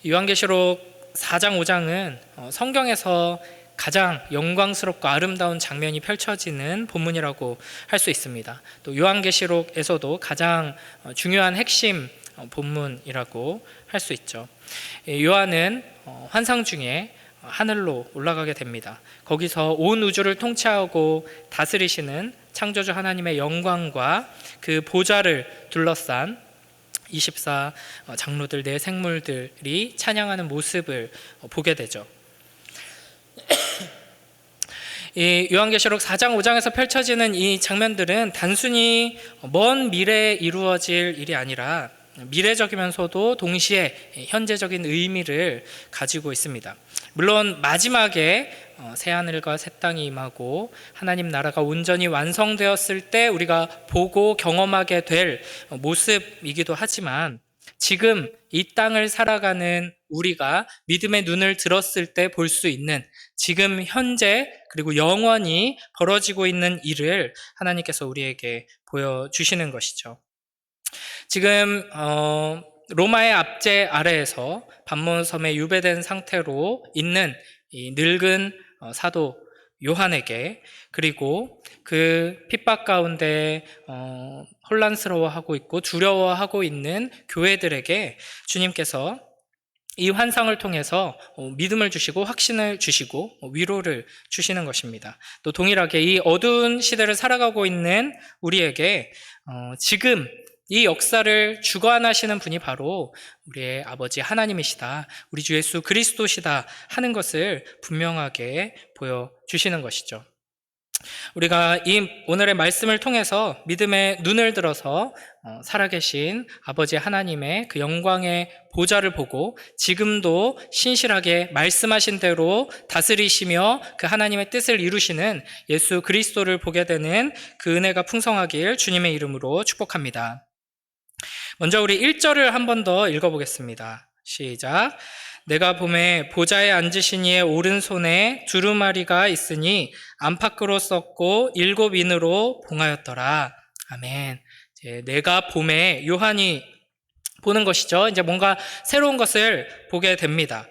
요한계시록 4장 5장은 성경에서 가장 영광스럽고 아름다운 장면이 펼쳐지는 본문이라고 할 수 있습니다. 또 요한계시록에서도 가장 중요한 핵심 본문이라고 할 수 있죠. 요한은 환상 중에 하늘로 올라가게 됩니다. 거기서 온 우주를 통치하고 다스리시는 창조주 하나님의 영광과 그 보좌를 둘러싼 24 장로들, 네 생물들이 찬양하는 모습을 보게 되죠. 이 요한계시록 4장 5장에서 펼쳐지는 이 장면들은 단순히 먼 미래에 이루어질 일이 아니라 미래적이면서도 동시에 현재적인 의미를 가지고 있습니다. 물론 마지막에 새하늘과 새 땅이 임하고 하나님 나라가 온전히 완성되었을 때 우리가 보고 경험하게 될 모습이기도 하지만, 지금 이 땅을 살아가는 우리가 믿음의 눈을 들었을 때 볼 수 있는 지금 현재 그리고 영원히 벌어지고 있는 일을 하나님께서 우리에게 보여주시는 것이죠. 지금 로마의 압제 아래에서 반모섬에 유배된 상태로 있는 이 늙은 사도 요한에게, 그리고 그 핍박 가운데 혼란스러워하고 있고 두려워하고 있는 교회들에게 주님께서 이 환상을 통해서 믿음을 주시고 확신을 주시고 위로를 주시는 것입니다. 또 동일하게 이 어두운 시대를 살아가고 있는 우리에게 지금 이 역사를 주관하시는 분이 바로 우리의 아버지 하나님이시다, 우리 주 예수 그리스도시다 하는 것을 분명하게 보여주시는 것이죠. 우리가 이 오늘의 말씀을 통해서 믿음의 눈을 들어서 살아계신 아버지 하나님의 그 영광의 보좌를 보고 지금도 신실하게 말씀하신 대로 다스리시며 그 하나님의 뜻을 이루시는 예수 그리스도를 보게 되는 그 은혜가 풍성하길 주님의 이름으로 축복합니다. 먼저 우리 1절을 한 번 더 읽어보겠습니다. 시작. 내가 봄에 보좌에 앉으신 이의 오른손에 두루마리가 있으니 안팎으로 썼고 7인으로 봉하였더라. 아멘. 내가 봄에 요한이 보는 것이죠. 이제 뭔가 새로운 것을 보게 됩니다.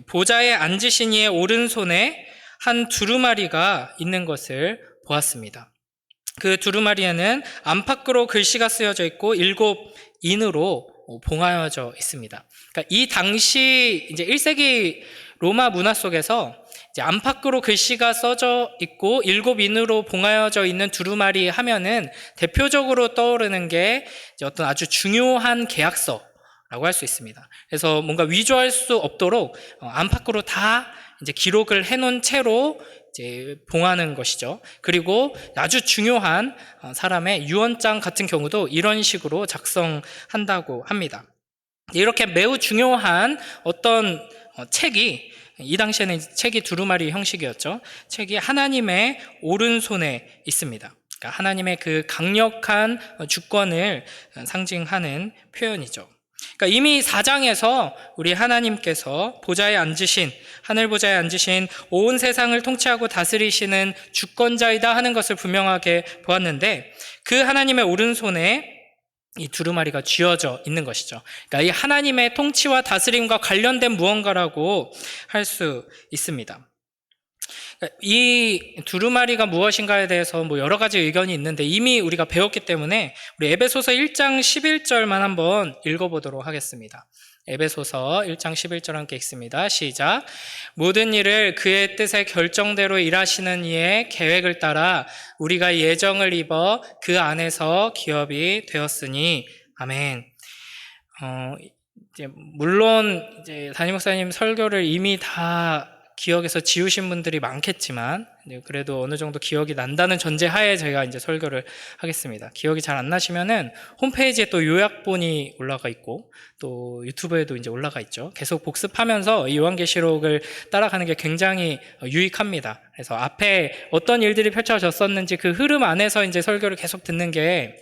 보좌에 앉으신 이의 오른손에 한 두루마리가 있는 것을 보았습니다. 그 두루마리에는 안팎으로 글씨가 쓰여져 있고 7인으로 봉하여져 있습니다. 그러니까 이 당시 이제 1세기 로마 문화 속에서 이제 안팎으로 글씨가 써져 있고 7인으로 봉하여져 있는 두루마리 하면은 대표적으로 떠오르는 게 이제 어떤 아주 중요한 계약서라고 할 수 있습니다. 그래서 뭔가 위조할 수 없도록 안팎으로 다 이제 기록을 해놓은 채로 이제 봉하는 것이죠. 그리고 아주 중요한 사람의 유언장 같은 경우도 이런 식으로 작성한다고 합니다. 이렇게 매우 중요한 어떤 책이, 이 당시에는 책이 두루마리 형식이었죠. 책이 하나님의 오른손에 있습니다. 그러니까 하나님의 그 강력한 주권을 상징하는 표현이죠. 그러니까 이미 4장에서 우리 하나님께서 보좌에 앉으신, 하늘 보좌에 앉으신 온 세상을 통치하고 다스리시는 주권자이다 하는 것을 분명하게 보았는데, 그 하나님의 오른손에 이 두루마리가 쥐어져 있는 것이죠. 그러니까 이 하나님의 통치와 다스림과 관련된 무언가라고 할 수 있습니다. 이 두루마리가 무엇인가에 대해서 여러 가지 의견이 있는데 이미 우리가 배웠기 때문에 우리 에베소서 1장 11절만 한번 읽어보도록 하겠습니다. 에베소서 1장 11절 함께 읽습니다. 시작. 모든 일을 그의 뜻의 결정대로 일하시는 이의 계획을 따라 우리가 예정을 입어 그 안에서 기업이 되었으니 아멘. 물론 담임 목사님 설교를 이미 다 기억에서 지우신 분들이 많겠지만 그래도 어느 정도 기억이 난다는 전제하에 제가 이제 설교를 하겠습니다. 기억이 잘 안 나시면은 홈페이지에 또 요약본이 올라가 있고 또 유튜브에도 이제 올라가 있죠. 계속 복습하면서 이 요한계시록을 따라가는 게 굉장히 유익합니다. 그래서 앞에 어떤 일들이 펼쳐졌었는지 그 흐름 안에서 이제 설교를 계속 듣는 게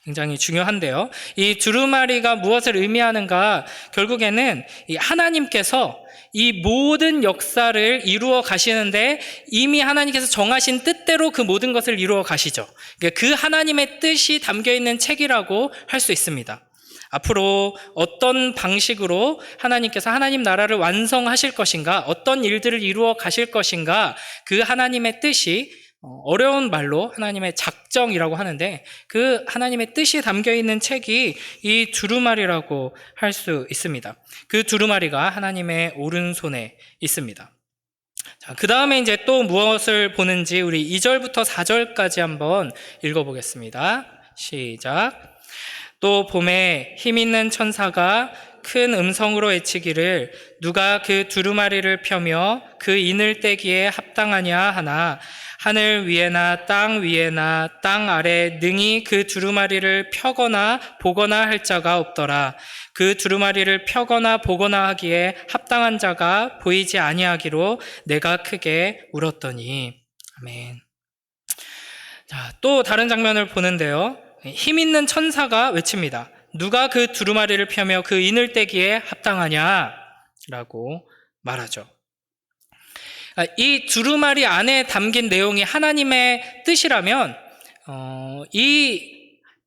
굉장히 중요한데요. 이 두루마리가 무엇을 의미하는가? 결국에는 이 하나님께서 이 모든 역사를 이루어 가시는데 이미 하나님께서 정하신 뜻대로 그 모든 것을 이루어 가시죠. 그 하나님의 뜻이 담겨 있는 책이라고 할 수 있습니다. 앞으로 어떤 방식으로 하나님께서 하나님 나라를 완성하실 것인가, 어떤 일들을 이루어 가실 것인가, 그 하나님의 뜻이 어려운 말로 하나님의 작정이라고 하는데 그 하나님의 뜻이 담겨있는 책이 이 두루마리라고 할 수 있습니다. 그 두루마리가 하나님의 오른손에 있습니다. 그 다음에 이제 또 무엇을 보는지 우리 2절부터 4절까지 한번 읽어보겠습니다. 시작. 또 봄에 힘 있는 천사가 큰 음성으로 외치기를 누가 그 두루마리를 펴며 그 인을 떼기에 합당하냐 하나 하늘 위에나 땅 위에나 땅 아래 능히 그 두루마리를 펴거나 보거나 할 자가 없더라. 그 두루마리를 펴거나 보거나 하기에 합당한 자가 보이지 아니하기로 내가 크게 울었더니. 아멘. 자, 또 다른 장면을 보는데요. 힘 있는 천사가 외칩니다. 누가 그 두루마리를 펴며 그 인을 떼기에 합당하냐? 라고 말하죠. 이 두루마리 안에 담긴 내용이 하나님의 뜻이라면 이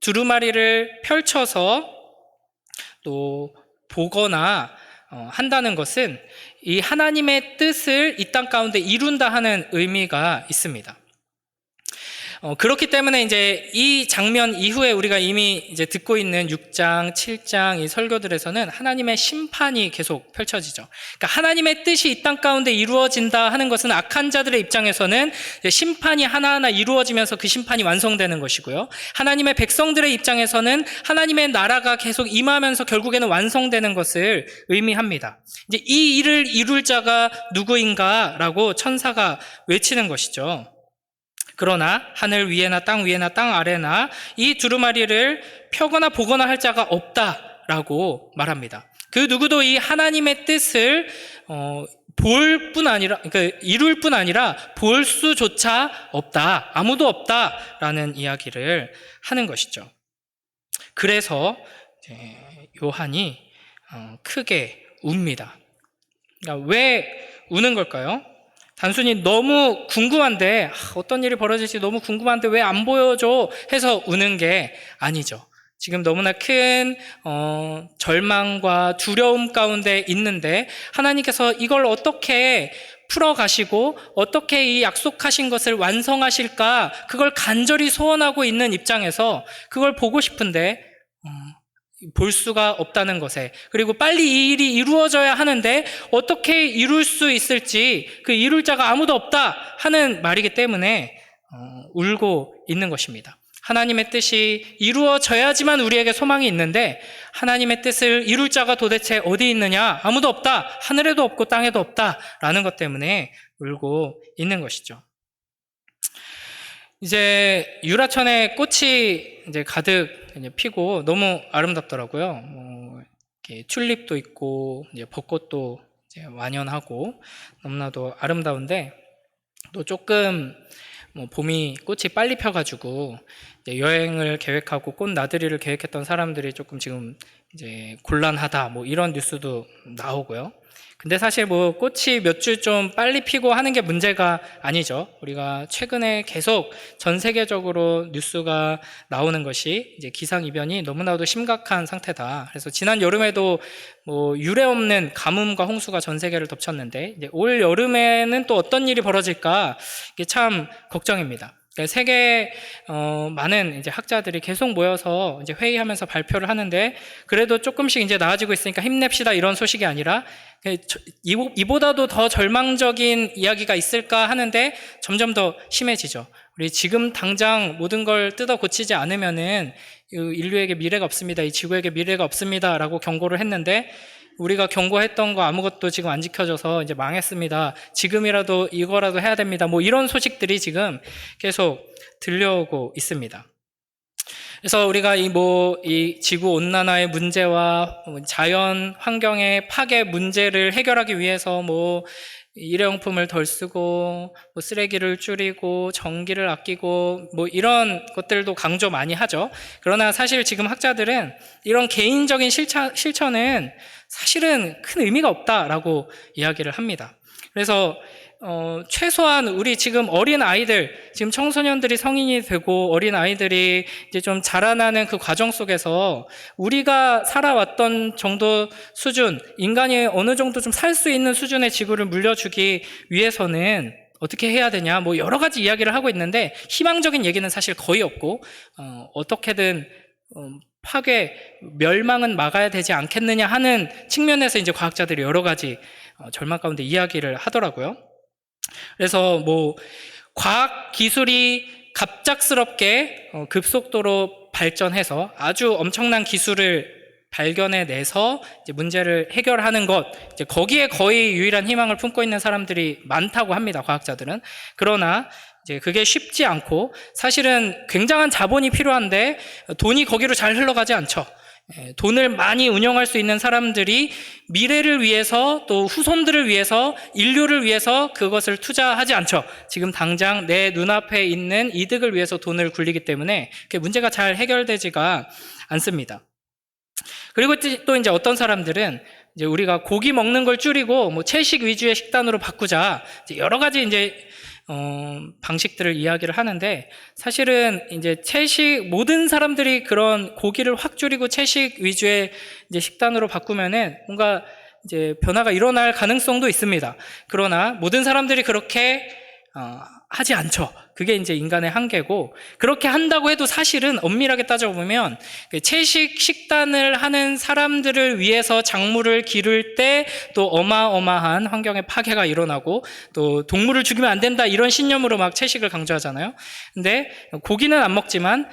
두루마리를 펼쳐서 또 보거나 한다는 것은 이 하나님의 뜻을 이 땅 가운데 이룬다 하는 의미가 있습니다. 그렇기 때문에 이제 이 장면 이후에 우리가 이미 이제 듣고 있는 6장, 7장 이 설교들에서는 하나님의 심판이 계속 펼쳐지죠. 그러니까 하나님의 뜻이 이 땅 가운데 이루어진다 하는 것은 악한 자들의 입장에서는 심판이 하나하나 이루어지면서 그 심판이 완성되는 것이고요. 하나님의 백성들의 입장에서는 하나님의 나라가 계속 임하면서 결국에는 완성되는 것을 의미합니다. 이제 이 일을 이룰 자가 누구인가라고 천사가 외치는 것이죠. 그러나 하늘 위에나 땅 아래나 이 두루마리를 펴거나 보거나 할 자가 없다라고 말합니다. 그 누구도 이 하나님의 뜻을 볼 뿐 아니라, 그러니까 이룰 뿐 아니라 볼 수조차 없다, 아무도 없다라는 이야기를 하는 것이죠. 그래서 요한이 크게 웁니다. 그러니까 왜 우는 걸까요? 단순히 너무 궁금한데 어떤 일이 벌어질지 너무 궁금한데 왜 안 보여줘 해서 우는 게 아니죠. 지금 너무나 큰 절망과 두려움 가운데 있는데 하나님께서 이걸 어떻게 풀어가시고 어떻게 이 약속하신 것을 완성하실까 그걸 간절히 소원하고 있는 입장에서 그걸 보고 싶은데 볼 수가 없다는 것에, 그리고 빨리 이 일이 이루어져야 하는데 어떻게 이룰 수 있을지 그 이룰 자가 아무도 없다 하는 말이기 때문에 울고 있는 것입니다. 하나님의 뜻이 이루어져야지만 우리에게 소망이 있는데 하나님의 뜻을 이룰 자가 도대체 어디 있느냐? 아무도 없다. 하늘에도 없고 땅에도 없다라는 것 때문에 울고 있는 것이죠. 이제 유라천에 꽃이 이제 가득 피고 너무 아름답더라고요. 이렇게 튤립도 있고 이제 벚꽃도 이제 완연하고 너무나도 아름다운데 또 조금 봄이 꽃이 빨리 펴가지고 이제 여행을 계획하고 꽃 나들이를 계획했던 사람들이 조금 지금 이제 곤란하다 이런 뉴스도 나오고요. 근데 사실 꽃이 몇 주 좀 빨리 피고 하는 게 문제가 아니죠. 우리가 최근에 계속 전 세계적으로 뉴스가 나오는 것이 이제 기상이변이 너무나도 심각한 상태다. 그래서 지난 여름에도 유례 없는 가뭄과 홍수가 전 세계를 덮쳤는데 이제 올 여름에는 또 어떤 일이 벌어질까 이게 참 걱정입니다. 세계 많은 이제 학자들이 계속 모여서 이제 회의하면서 발표를 하는데 그래도 조금씩 이제 나아지고 있으니까 힘냅시다 이런 소식이 아니라 이보다도 더 절망적인 이야기가 있을까 하는데 점점 더 심해지죠. 우리 지금 당장 모든 걸 뜯어 고치지 않으면은 인류에게 미래가 없습니다. 이 지구에게 미래가 없습니다라고 경고를 했는데 우리가 경고했던 거 아무것도 지금 안 지켜져서 이제 망했습니다. 지금이라도 이거라도 해야 됩니다. 이런 소식들이 지금 계속 들려오고 있습니다. 그래서 우리가 이 지구 온난화의 문제와 자연 환경의 파괴 문제를 해결하기 위해서 일회용품을 덜 쓰고 쓰레기를 줄이고 전기를 아끼고 이런 것들도 강조 많이 하죠. 그러나 사실 지금 학자들은 이런 개인적인 실천은 사실은 큰 의미가 없다라고 이야기를 합니다. 그래서 최소한 우리 지금 어린 아이들, 지금 청소년들이 성인이 되고 어린 아이들이 이제 좀 자라나는 그 과정 속에서 우리가 살아왔던 정도 수준, 인간이 어느 정도 좀 살 수 있는 수준의 지구를 물려주기 위해서는 어떻게 해야 되냐, 뭐 여러 가지 이야기를 하고 있는데 희망적인 얘기는 사실 거의 없고, 어떻게든 파괴, 멸망은 막아야 되지 않겠느냐 하는 측면에서 이제 과학자들이 여러 가지 절망 가운데 이야기를 하더라고요. 그래서 뭐 과학 기술이 갑작스럽게 급속도로 발전해서 아주 엄청난 기술을 발견해내서 이제 문제를 해결하는 것, 이제 거기에 거의 유일한 희망을 품고 있는 사람들이 많다고 합니다, 과학자들은. 그러나 이제 그게 쉽지 않고 사실은 굉장한 자본이 필요한데 돈이 거기로 잘 흘러가지 않죠. 돈을 많이 운영할 수 있는 사람들이 미래를 위해서 또 후손들을 위해서 인류를 위해서 그것을 투자하지 않죠. 지금 당장 내 눈앞에 있는 이득을 위해서 돈을 굴리기 때문에 그 문제가 잘 해결되지가 않습니다. 그리고 또 이제 어떤 사람들은 이제 우리가 고기 먹는 걸 줄이고 뭐 채식 위주의 식단으로 바꾸자, 이제 여러 가지 이제 방식들을 이야기를 하는데, 사실은 이제 모든 사람들이 그런 고기를 확 줄이고 채식 위주의 이제 식단으로 바꾸면은 뭔가 이제 변화가 일어날 가능성도 있습니다. 그러나 모든 사람들이 그렇게 하지 않죠. 그게 이제 인간의 한계고, 그렇게 한다고 해도 사실은 엄밀하게 따져보면 채식 식단을 하는 사람들을 위해서 작물을 기를 때 또 어마어마한 환경의 파괴가 일어나고, 또 동물을 죽이면 안 된다 이런 신념으로 막 채식을 강조하잖아요. 근데 고기는 안 먹지만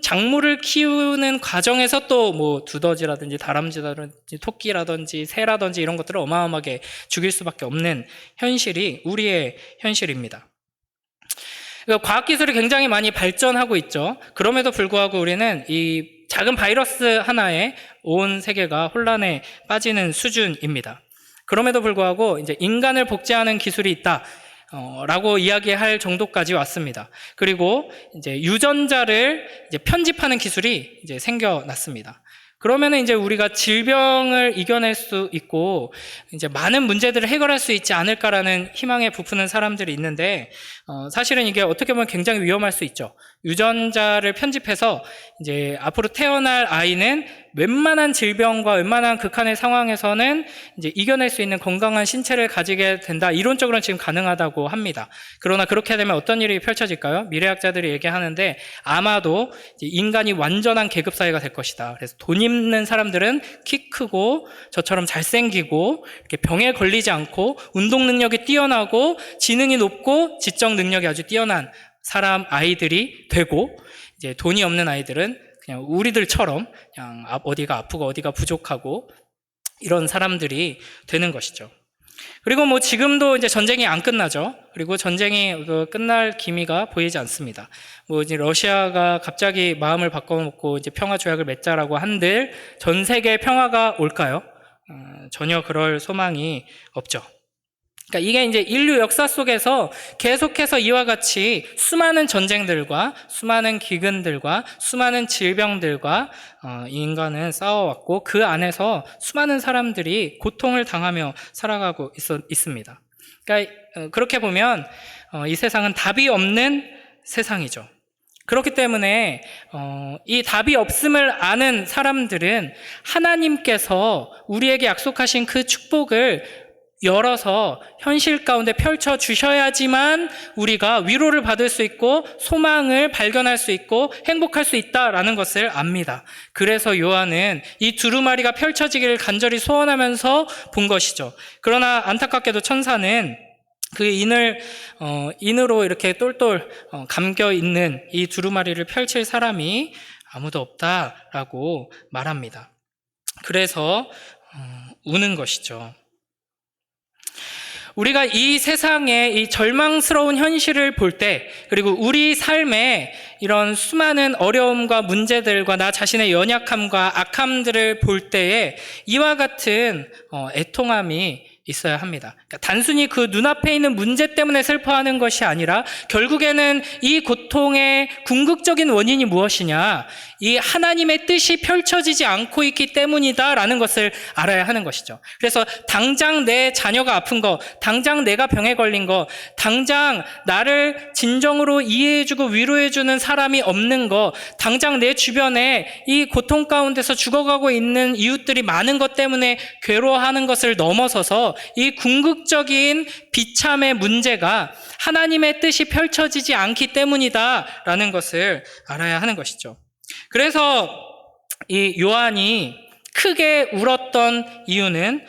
작물을 키우는 과정에서 또 뭐 두더지라든지 다람쥐라든지 토끼라든지 새라든지 이런 것들을 어마어마하게 죽일 수밖에 없는 현실이 우리의 현실입니다. 그러니까 과학기술이 굉장히 많이 발전하고 있죠. 그럼에도 불구하고 우리는 이 작은 바이러스 하나에 온 세계가 혼란에 빠지는 수준입니다. 그럼에도 불구하고 이제 인간을 복제하는 기술이 있다 라고 이야기할 정도까지 왔습니다. 그리고 이제 유전자를 이제 편집하는 기술이 이제 생겨났습니다. 그러면은 이제 우리가 질병을 이겨낼 수 있고 이제 많은 문제들을 해결할 수 있지 않을까라는 희망에 부푸는 사람들이 있는데, 사실은 이게 어떻게 보면 굉장히 위험할 수 있죠. 유전자를 편집해서 이제 앞으로 태어날 아이는 웬만한 질병과 웬만한 극한의 상황에서는 이제 이겨낼 수 있는 건강한 신체를 가지게 된다. 이론적으로는 지금 가능하다고 합니다. 그러나 그렇게 되면 어떤 일이 펼쳐질까요? 미래학자들이 얘기하는데 아마도 이제 인간이 완전한 계급사회가 될 것이다. 그래서 돈 있는 사람들은 키 크고 저처럼 잘생기고 이렇게 병에 걸리지 않고 운동 능력이 뛰어나고 지능이 높고 지적 능력이 아주 뛰어난 아이들이 되고, 이제 돈이 없는 아이들은 그냥 우리들처럼 그냥 어디가 아프고 어디가 부족하고 이런 사람들이 되는 것이죠. 그리고 뭐 지금도 이제 전쟁이 안 끝나죠. 그리고 전쟁이 끝날 기미가 보이지 않습니다. 뭐 이제 러시아가 갑자기 마음을 바꿔놓고 이제 평화 조약을 맺자라고 한들 전 세계 평화가 올까요? 전혀 그럴 소망이 없죠. 그러니까 이게 이제 인류 역사 속에서 계속해서 이와 같이 수많은 전쟁들과 수많은 기근들과 수많은 질병들과 인간은 싸워왔고, 그 안에서 수많은 사람들이 고통을 당하며 살아가고 있습니다. 그러니까 그렇게 보면 이 세상은 답이 없는 세상이죠. 그렇기 때문에 이 답이 없음을 아는 사람들은 하나님께서 우리에게 약속하신 그 축복을 열어서 현실 가운데 펼쳐 주셔야지만 우리가 위로를 받을 수 있고 소망을 발견할 수 있고 행복할 수 있다라는 것을 압니다. 그래서 요한은 이 두루마리가 펼쳐지기를 간절히 소원하면서 본 것이죠. 그러나 안타깝게도 천사는 그 인으로 이렇게 똘똘 감겨 있는 이 두루마리를 펼칠 사람이 아무도 없다라고 말합니다. 그래서 우는 것이죠. 우리가 이 세상의 이 절망스러운 현실을 볼 때, 그리고 우리 삶에 이런 수많은 어려움과 문제들과 나 자신의 연약함과 악함들을 볼 때에 이와 같은 애통함이 있어야 합니다. 그러니까 단순히 그 눈앞에 있는 문제 때문에 슬퍼하는 것이 아니라 결국에는 이 고통의 궁극적인 원인이 무엇이냐? 이 하나님의 뜻이 펼쳐지지 않고 있기 때문이다라는 것을 알아야 하는 것이죠. 그래서 당장 내 자녀가 아픈 거, 당장 내가 병에 걸린 거, 당장 나를 진정으로 이해해주고 위로해주는 사람이 없는 거, 당장 내 주변에 이 고통 가운데서 죽어가고 있는 이웃들이 많은 것 때문에 괴로워하는 것을 넘어서서 이 궁극적인 비참의 문제가 하나님의 뜻이 펼쳐지지 않기 때문이다라는 것을 알아야 하는 것이죠. 그래서 이 요한이 크게 울었던 이유는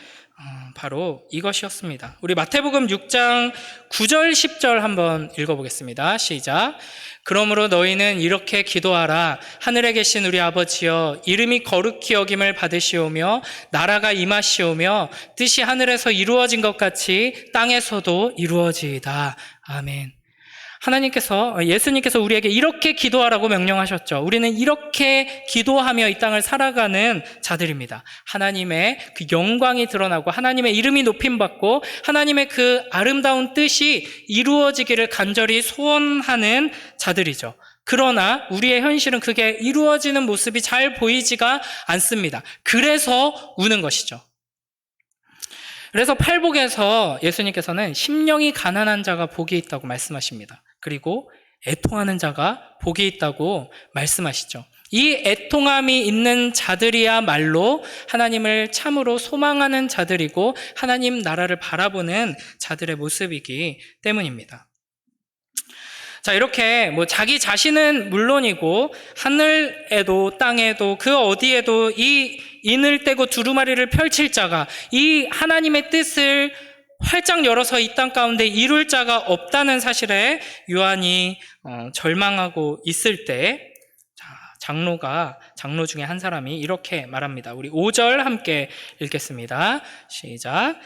바로 이것이었습니다. 우리 마태복음 6장 9절 10절 한번 읽어보겠습니다. 시작. 그러므로 너희는 이렇게 기도하라. 하늘에 계신 우리 아버지여, 이름이 거룩히 여김을 받으시오며 나라가 임하시오며 뜻이 하늘에서 이루어진 것 같이 땅에서도 이루어지이다. 아멘. 예수님께서 우리에게 이렇게 기도하라고 명령하셨죠. 우리는 이렇게 기도하며 이 땅을 살아가는 자들입니다. 하나님의 그 영광이 드러나고 하나님의 이름이 높임받고 하나님의 그 아름다운 뜻이 이루어지기를 간절히 소원하는 자들이죠. 그러나 우리의 현실은 그게 이루어지는 모습이 잘 보이지가 않습니다. 그래서 우는 것이죠. 그래서 팔복에서 예수님께서는 심령이 가난한 자가 복이 있다고 말씀하십니다. 그리고 애통하는 자가 복이 있다고 말씀하시죠. 이 애통함이 있는 자들이야말로 하나님을 참으로 소망하는 자들이고 하나님 나라를 바라보는 자들의 모습이기 때문입니다. 자, 이렇게 자기 자신은 물론이고 하늘에도 땅에도 그 어디에도 이 인을 떼고 두루마리를 펼칠 자가, 이 하나님의 뜻을 활짝 열어서 이 땅 가운데 이룰 자가 없다는 사실에 요한이 절망하고 있을 때 장로 중에 한 사람이 이렇게 말합니다. 우리 5절 함께 읽겠습니다. 시작.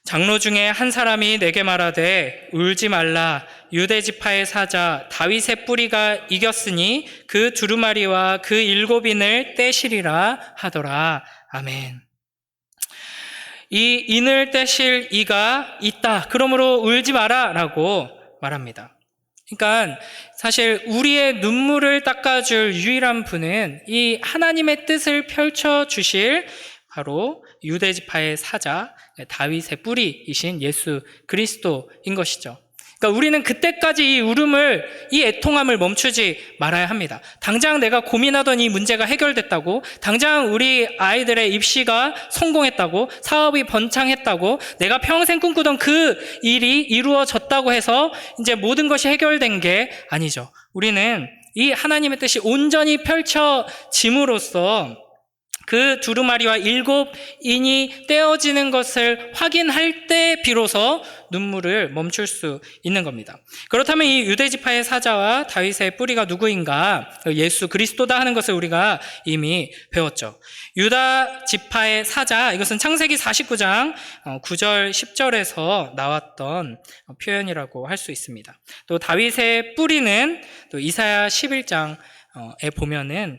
장로 중에 한 사람이 내게 말하되 울지 말라. 유대 지파의 사자 다윗의 뿌리가 이겼으니 그 두루마리와 그 7인을 떼시리라 하더라. 아멘. 이 인을 떼실 이가 있다. 그러므로 울지 마라 라고 말합니다. 그러니까 사실 우리의 눈물을 닦아줄 유일한 분은 이 하나님의 뜻을 펼쳐주실 바로 유대지파의 사자 다윗의 뿌리이신 예수 그리스도인 것이죠. 그러니까 우리는 그때까지 이 울음을, 이 애통함을 멈추지 말아야 합니다. 당장 내가 고민하던 이 문제가 해결됐다고, 당장 우리 아이들의 입시가 성공했다고, 사업이 번창했다고, 내가 평생 꿈꾸던 그 일이 이루어졌다고 해서 이제 모든 것이 해결된 게 아니죠. 우리는 이 하나님의 뜻이 온전히 펼쳐짐으로써 그 두루마리와 7인이 떼어지는 것을 확인할 때 비로소 눈물을 멈출 수 있는 겁니다. 그렇다면 이 유대지파의 사자와 다윗의 뿌리가 누구인가? 예수 그리스도다 하는 것을 우리가 이미 배웠죠. 유다 지파의 사자, 이것은 창세기 49장 9절 10절에서 나왔던 표현이라고 할 수 있습니다. 또 다윗의 뿌리는 또 이사야 11장에 보면은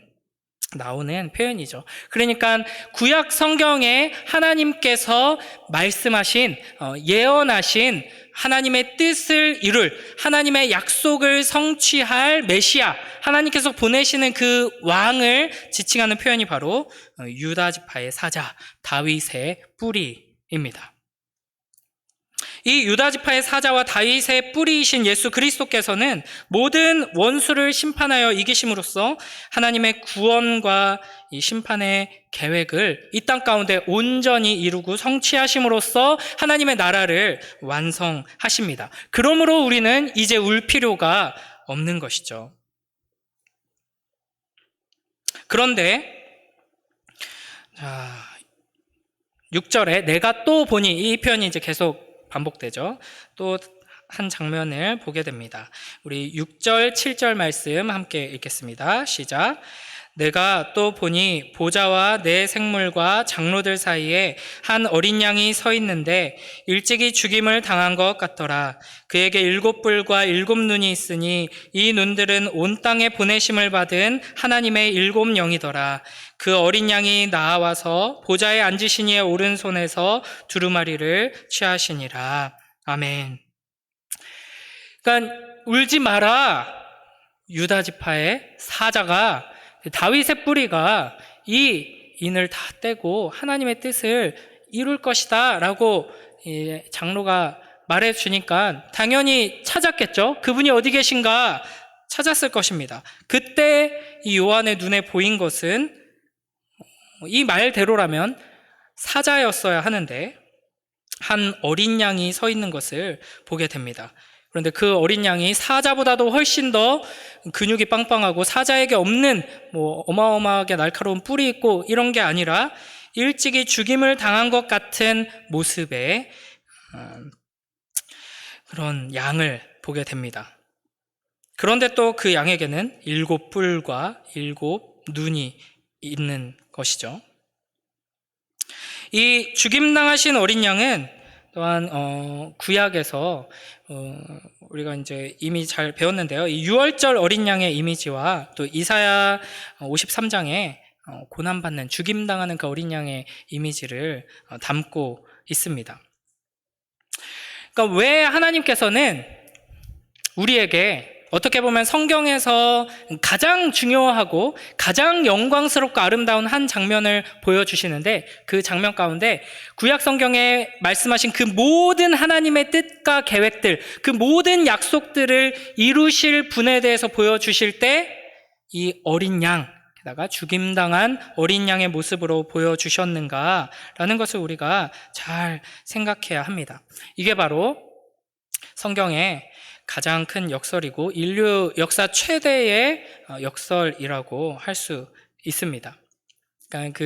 나오는 표현이죠. 그러니까 구약 성경에 하나님께서 말씀하신 예언하신 하나님의 뜻을 이룰, 하나님의 약속을 성취할 메시아, 하나님께서 보내시는 그 왕을 지칭하는 표현이 바로 유다 지파의 사자 다윗의 뿌리입니다. 이 유다 지파의 사자와 다윗의 뿌리이신 예수 그리스도께서는 모든 원수를 심판하여 이기심으로써 하나님의 구원과 이 심판의 계획을 이 땅 가운데 온전히 이루고 성취하심으로써 하나님의 나라를 완성하십니다. 그러므로 우리는 이제 울 필요가 없는 것이죠. 그런데 6절에 내가 또 보니, 이 표현이 이제 계속 반복되죠. 또 한 장면을 보게 됩니다. 우리 6절, 7절 말씀 함께 읽겠습니다. 시작. 내가 또 보니 보좌와 내 생물과 장로들 사이에 한 어린 양이 서 있는데 일찍이 죽임을 당한 것 같더라. 그에게 7뿔과 7눈이 있으니 이 눈들은 온 땅에 보내심을 받은 하나님의 7영이더라. 그 어린 양이 나와서 보좌에 앉으신 이의 오른손에서 두루마리를 취하시니라. 아멘. 그러니까 울지 마라. 유다 지파의 사자가, 다윗의 뿌리가 이 인을 다 떼고 하나님의 뜻을 이룰 것이다 라고 장로가 말해주니까 당연히 찾았겠죠. 그분이 어디 계신가 찾았을 것입니다. 그때 이 요한의 눈에 보인 것은 이 말대로라면 사자였어야 하는데 한 어린 양이 서 있는 것을 보게 됩니다. 그런데 그 어린 양이 사자보다도 훨씬 더 근육이 빵빵하고 사자에게 없는 어마어마하게 날카로운 뿔이 있고 이런 게 아니라 일찍이 죽임을 당한 것 같은 모습의 그런 양을 보게 됩니다. 그런데 또 그 양에게는 7뿔과 7눈이 있는 것이죠. 이 죽임당하신 어린 양은 또한 구약에서 우리가 이제 이미 잘 배웠는데요. 이 유월절 어린 양의 이미지와 또 이사야 53장에 고난받는 죽임당하는 그 어린 양의 이미지를 담고 있습니다. 그러니까 왜 하나님께서는 우리에게 어떻게 보면 성경에서 가장 중요하고 가장 영광스럽고 아름다운 한 장면을 보여주시는데 그 장면 가운데 구약 성경에 말씀하신 그 모든 하나님의 뜻과 계획들, 그 모든 약속들을 이루실 분에 대해서 보여주실 때 이 어린 양, 게다가 죽임당한 어린 양의 모습으로 보여주셨는가라는 것을 우리가 잘 생각해야 합니다. 이게 바로 성경의 가장 큰 역설이고 인류 역사 최대의 역설이라고 할 수 있습니다. 그러니까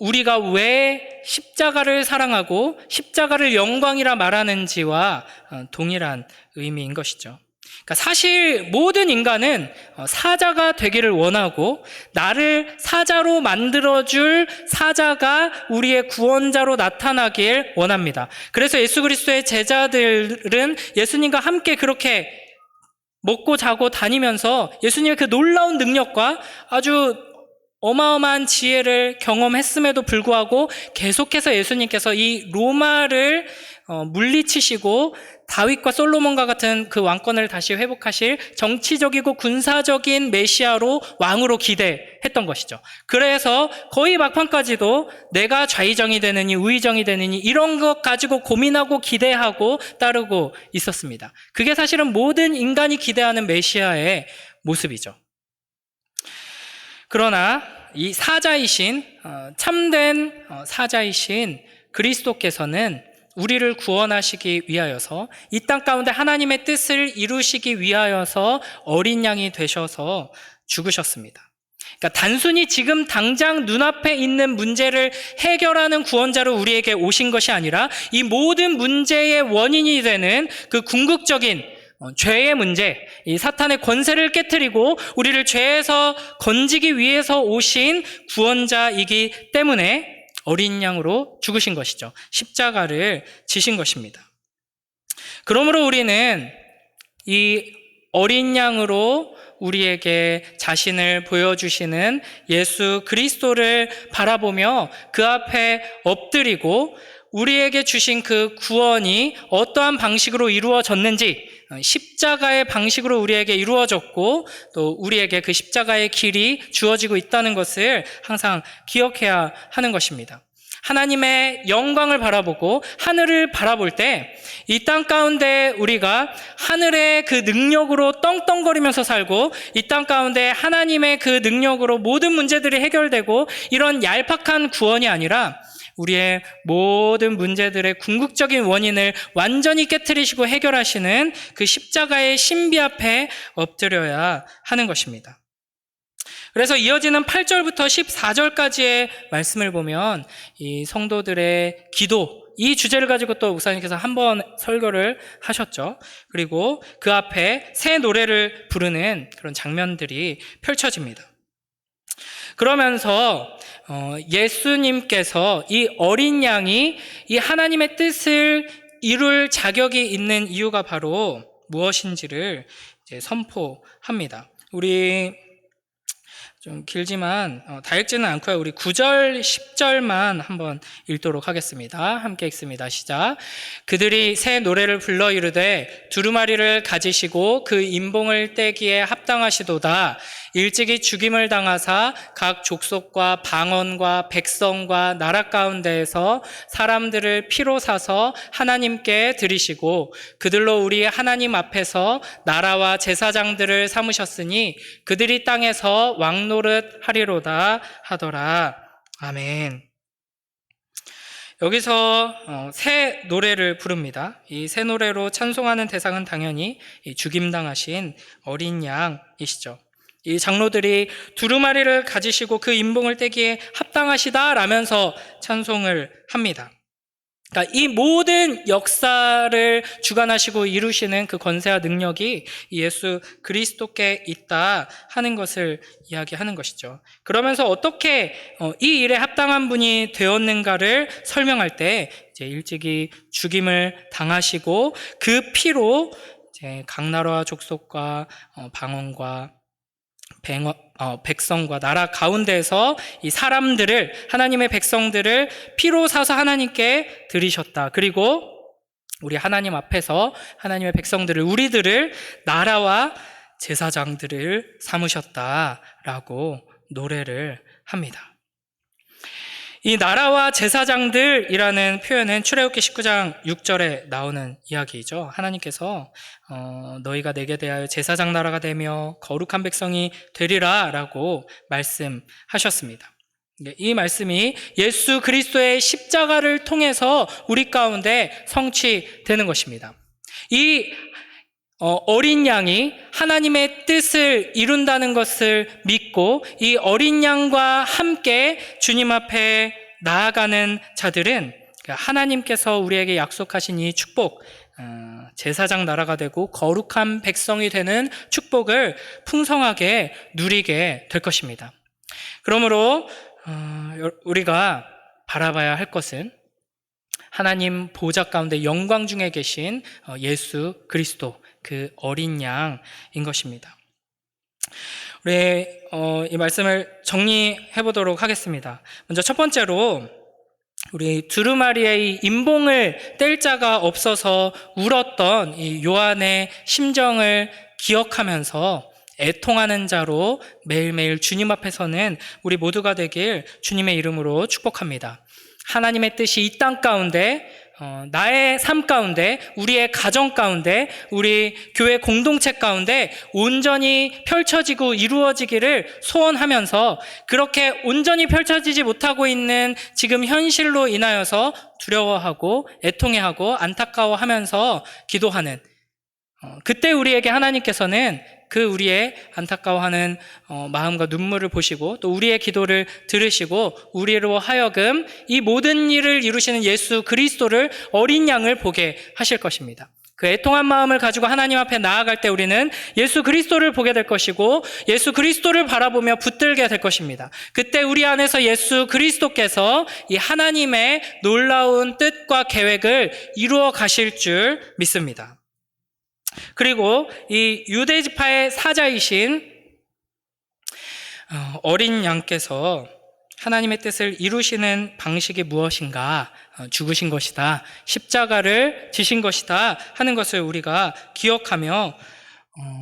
우리가 왜 십자가를 사랑하고 십자가를 영광이라 말하는지와 동일한 의미인 것이죠. 그러니까 사실 모든 인간은 사자가 되기를 원하고 나를 사자로 만들어줄 사자가 우리의 구원자로 나타나길 원합니다. 그래서 예수 그리스도의 제자들은 예수님과 함께 그렇게 먹고 자고 다니면서 예수님의 그 놀라운 능력과 아주 어마어마한 지혜를 경험했음에도 불구하고 계속해서 예수님께서 이 로마를 물리치시고 다윗과 솔로몬과 같은 그 왕권을 다시 회복하실 정치적이고 군사적인 메시아로 왕으로 기대했던 것이죠. 그래서 거의 막판까지도 내가 좌의정이 되느니 우의정이 되느니 이런 것 가지고 고민하고 기대하고 따르고 있었습니다. 그게 사실은 모든 인간이 기대하는 메시아의 모습이죠. 그러나 이 사자이신 참된 사자이신 그리스도께서는 우리를 구원하시기 위하여서 이 땅 가운데 하나님의 뜻을 이루시기 위하여서 어린 양이 되셔서 죽으셨습니다. 그러니까 단순히 지금 당장 눈앞에 있는 문제를 해결하는 구원자로 우리에게 오신 것이 아니라 이 모든 문제의 원인이 되는 그 궁극적인 죄의 문제, 이 사탄의 권세를 깨트리고 우리를 죄에서 건지기 위해서 오신 구원자이기 때문에 어린 양으로 죽으신 것이죠. 십자가를 지신 것입니다. 그러므로 우리는 이 어린 양으로 우리에게 자신을 보여주시는 예수 그리스도를 바라보며 그 앞에 엎드리고 우리에게 주신 그 구원이 어떠한 방식으로 이루어졌는지 십자가의 방식으로 우리에게 이루어졌고 또 우리에게 그 십자가의 길이 주어지고 있다는 것을 항상 기억해야 하는 것입니다. 하나님의 영광을 바라보고 하늘을 바라볼 때 이 땅 가운데 우리가 하늘의 그 능력으로 떵떵거리면서 살고 이 땅 가운데 하나님의 그 능력으로 모든 문제들이 해결되고 이런 얄팍한 구원이 아니라 우리의 모든 문제들의 궁극적인 원인을 완전히 깨트리시고 해결하시는 그 십자가의 신비 앞에 엎드려야 하는 것입니다. 그래서 이어지는 8절부터 14절까지의 말씀을 보면 이 성도들의 기도, 이 주제를 가지고 또 목사님께서 한번 설교를 하셨죠. 그리고 그 앞에 새 노래를 부르는 그런 장면들이 펼쳐집니다. 그러면서 예수님께서 이 어린 양이 이 하나님의 뜻을 이룰 자격이 있는 이유가 바로 무엇인지를 이제 선포합니다. 우리 좀 길지만 다 읽지는 않고요. 우리 9절, 10절만 한번 읽도록 하겠습니다. 함께 읽습니다. 시작. 그들이 새 노래를 불러 이르되 두루마리를 가지시고 그 임봉을 떼기에 합당하시도다. 일찍이 죽임을 당하사 각 족속과 방언과 백성과 나라 가운데에서 사람들을 피로 사서 하나님께 드리시고 그들로 우리 하나님 앞에서 나라와 제사장들을 삼으셨으니 그들이 땅에서 왕노릇 하리로다 하더라. 아멘. 여기서 새 노래를 부릅니다. 이 새 노래로 찬송하는 대상은 당연히 이 죽임당하신 어린 양이시죠. 이 장로들이 두루마리를 가지시고 그 임봉을 떼기에 합당하시다라면서 찬송을 합니다. 그러니까 이 모든 역사를 주관하시고 이루시는 그 권세와 능력이 예수 그리스도께 있다 하는 것을 이야기하는 것이죠. 그러면서 어떻게 이 일에 합당한 분이 되었는가를 설명할 때 이제 일찍이 죽임을 당하시고 그 피로 이제 각 나라와 족속과 방언과 백성과 나라 가운데에서 이 사람들을, 하나님의 백성들을 피로 사서 하나님께 드리셨다. 그리고 우리 하나님 앞에서 하나님의 백성들을, 우리들을 나라와 제사장들을 삼으셨다라고 노래를 합니다. 이 나라와 제사장들이라는 표현은 출애굽기 19장 6절에 나오는 이야기이죠. 하나님께서 너희가 내게 대하여 제사장 나라가 되며 거룩한 백성이 되리라 라고 말씀하셨습니다. 이 말씀이 예수 그리스도의 십자가를 통해서 우리 가운데 성취되는 것입니다. 이 어린 양이 하나님의 뜻을 이룬다는 것을 믿고 이 어린 양과 함께 주님 앞에 나아가는 자들은 하나님께서 우리에게 약속하신 이 축복, 제사장 나라가 되고 거룩한 백성이 되는 축복을 풍성하게 누리게 될 것입니다. 그러므로 우리가 바라봐야 할 것은 하나님 보좌 가운데 영광 중에 계신 예수 그리스도, 그 어린 양인 것입니다. 우리 이 말씀을 정리해 보도록 하겠습니다. 먼저 첫 번째로 우리 두루마리의 이 임봉을 뗄 자가 없어서 울었던 이 요한의 심정을 기억하면서 애통하는 자로 매일매일 주님 앞에서는 우리 모두가 되길 주님의 이름으로 축복합니다. 하나님의 뜻이 이 땅 가운데, 나의 삶 가운데, 우리의 가정 가운데, 우리 교회 공동체 가운데 온전히 펼쳐지고 이루어지기를 소원하면서 그렇게 온전히 펼쳐지지 못하고 있는 지금 현실로 인하여서 두려워하고 애통해하고 안타까워하면서 기도하는, 그때 우리에게 하나님께서는 그 우리의 안타까워하는 마음과 눈물을 보시고 또 우리의 기도를 들으시고 우리로 하여금 이 모든 일을 이루시는 예수 그리스도를, 어린 양을 보게 하실 것입니다. 그 애통한 마음을 가지고 하나님 앞에 나아갈 때 우리는 예수 그리스도를 보게 될 것이고 예수 그리스도를 바라보며 붙들게 될 것입니다. 그때 우리 안에서 예수 그리스도께서 이 하나님의 놀라운 뜻과 계획을 이루어 가실 줄 믿습니다. 그리고 이 유대지파의 사자이신 어린 양께서 하나님의 뜻을 이루시는 방식이 무엇인가? 죽으신 것이다, 십자가를 지신 것이다 하는 것을 우리가 기억하며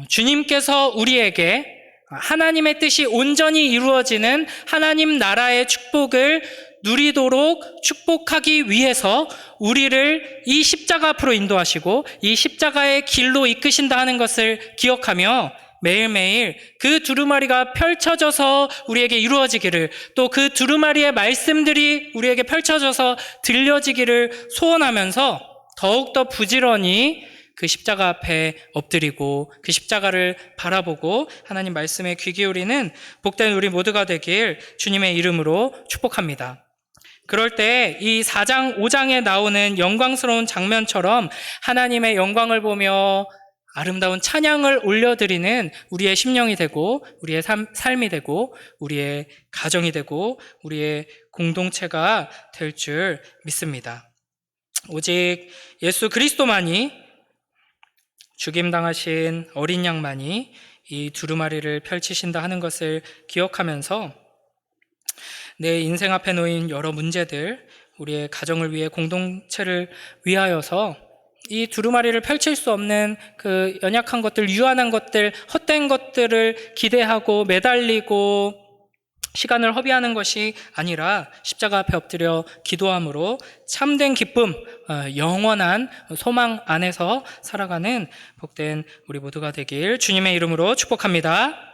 주님께서 우리에게 하나님의 뜻이 온전히 이루어지는 하나님 나라의 축복을 누리도록 축복하기 위해서 우리를 이 십자가 앞으로 인도하시고 이 십자가의 길로 이끄신다 하는 것을 기억하며 매일매일 그 두루마리가 펼쳐져서 우리에게 이루어지기를, 또 그 두루마리의 말씀들이 우리에게 펼쳐져서 들려지기를 소원하면서 더욱더 부지런히 그 십자가 앞에 엎드리고 그 십자가를 바라보고 하나님 말씀에 귀 기울이는 복된 우리 모두가 되길 주님의 이름으로 축복합니다. 그럴 때 이 4장, 5장에 나오는 영광스러운 장면처럼 하나님의 영광을 보며 아름다운 찬양을 올려드리는 우리의 심령이 되고 우리의 삶이 되고 우리의 가정이 되고 우리의 공동체가 될 줄 믿습니다. 오직 예수 그리스도만이, 죽임당하신 어린 양만이 이 두루마리를 펼치신다 하는 것을 기억하면서 내 인생 앞에 놓인 여러 문제들, 우리의 가정을 위해 공동체를 위하여서 이 두루마리를 펼칠 수 없는 그 연약한 것들, 유한한 것들, 헛된 것들을 기대하고 매달리고 시간을 허비하는 것이 아니라 십자가 앞에 엎드려 기도함으로 참된 기쁨, 영원한 소망 안에서 살아가는 복된 우리 모두가 되길 주님의 이름으로 축복합니다.